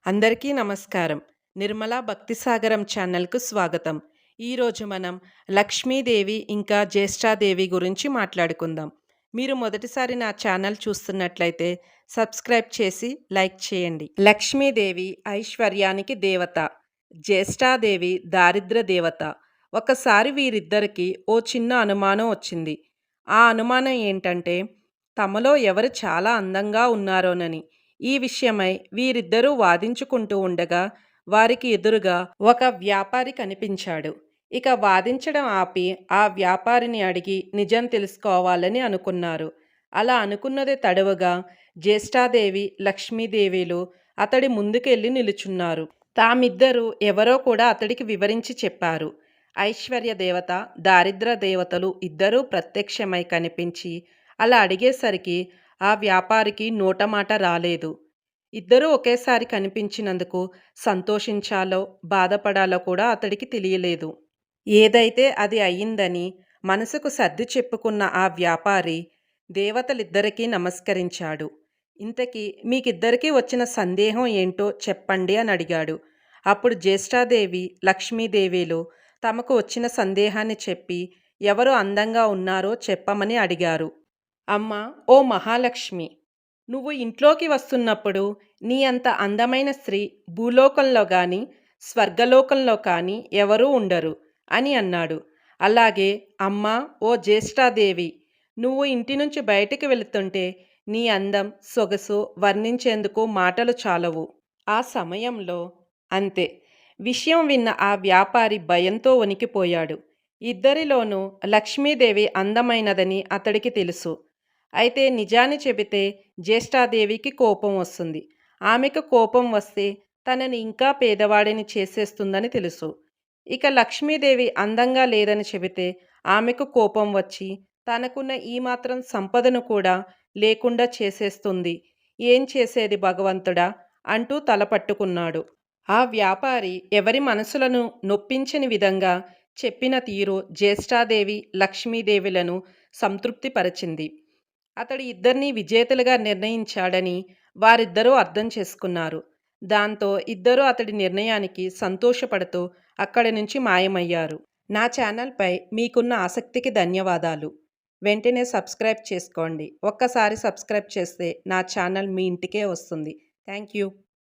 అందరికీ నమస్కారం. నిర్మలా భక్తి సాగరం ఛానల్‌కు స్వాగతం. ఈరోజు మనం లక్ష్మీదేవి ఇంకా జ్యేష్ఠాదేవి గురించి మాట్లాడుకుందాం. మీరు మొదటిసారి నా ఛానల్ చూస్తున్నట్లయితే సబ్స్క్రైబ్ చేసి లైక్ చేయండి. లక్ష్మీదేవి ఐశ్వర్యానికి దేవత, జ్యేష్ఠాదేవి దారిద్ర్య దేవత. ఒకసారి వీరిద్దరికీ ఓ చిన్న అనుమానం వచ్చింది. ఆ అనుమానం ఏంటంటే తమలో ఎవరు చాలా అందంగా ఉన్నారోనని. ఈ విషయమై వీరిద్దరూ వాదించుకుంటూ ఉండగా వారికి ఎదురుగా ఒక వ్యాపారి కనిపించాడు. ఇక వాదించడం ఆపి ఆ వ్యాపారిని అడిగి నిజం తెలుసుకోవాలని అనుకున్నారు. అలా అనుకున్నదే తడవుగా జ్యేష్ఠాదేవి, లక్ష్మీదేవిలు అతడి ముందుకెళ్ళి నిలుచున్నారు. తామిద్దరూ ఎవరో కూడా అతడికి వివరించి చెప్పారు. ఐశ్వర్య దేవత, దారిద్ర దేవతలు ఇద్దరూ ప్రత్యక్షమై కనిపించి అలా అడిగేసరికి ఆ వ్యాపారికి నోటమాట రాలేదు. ఇద్దరూ ఒకేసారి కనిపించినందుకు సంతోషించాలో బాధపడాలో కూడా అతడికి తెలియలేదు. ఏదైతే అది అయిందని మనసుకు సర్ది చెప్పుకున్న ఆ వ్యాపారి దేవతలిద్దరికీ నమస్కరించాడు. ఇంతకీ మీకిద్దరికీ వచ్చిన సందేహం ఏంటో చెప్పండి అని అడిగాడు. అప్పుడు జ్యేష్ఠాదేవి, లక్ష్మీదేవిలు తమకు వచ్చిన సందేహాన్ని చెప్పి ఎవరు అందంగా ఉన్నారో చెప్పమని అడిగారు. అమ్మా, ఓ మహాలక్ష్మి, నువ్వు ఇంట్లోకి వస్తున్నప్పుడు నీ అంత అందమైన స్త్రీ భూలోకంలో గాని స్వర్గలోకంలో కానీ ఎవరూ ఉండరు అని అన్నాడు. అలాగే అమ్మా, ఓ జ్యేష్ఠాదేవి, నువ్వు ఇంటి నుంచి బయటికి వెళుతుంటే నీ అందం సొగసు వర్ణించేందుకు మాటలు చాలవు. ఆ సమయంలో అంతే. విషయం విన్న ఆ వ్యాపారి భయంతో వణికిపోయాడు. ఇద్దరిలోనూ లక్ష్మీదేవి అందమైనదని అతడికి తెలుసు. అయితే నిజాన్ని చెబితే జ్యేష్ఠాదేవికి కోపం వస్తుంది. ఆమెకు కోపం వస్తే తనని ఇంకా పేదవాడిని చేసేస్తుందని తెలుసు. ఇక లక్ష్మీదేవి అందంగా లేదని చెబితే ఆమెకు కోపం వచ్చి తనకున్న ఈ మాత్రం సంపదను కూడా లేకుండా చేసేస్తుంది. ఏం చేసేది భగవంతుడా అంటూ తలపట్టుకున్నాడు. ఆ వ్యాపారి ఎవరి మనసులను నొప్పించని విధంగా చెప్పిన తీరు జ్యేష్ఠాదేవి, లక్ష్మీదేవిలను సంతృప్తిపరిచింది. అతడు ఇద్దరినీ విజేతలుగా నిర్ణయించాడని వారిద్దరూ అర్థం చేసుకున్నారు. దాంతో ఇద్దరూ అతడి నిర్ణయానికి సంతోషపడుతూ అక్కడి నుంచి మాయమయ్యారు. నా ఛానల్పై మీకున్న ఆసక్తికి ధన్యవాదాలు. వెంటనే సబ్స్క్రైబ్ చేసుకోండి. ఒక్కసారి సబ్స్క్రైబ్ చేస్తే నా ఛానల్ మీ ఇంటికే వస్తుంది. Thank you.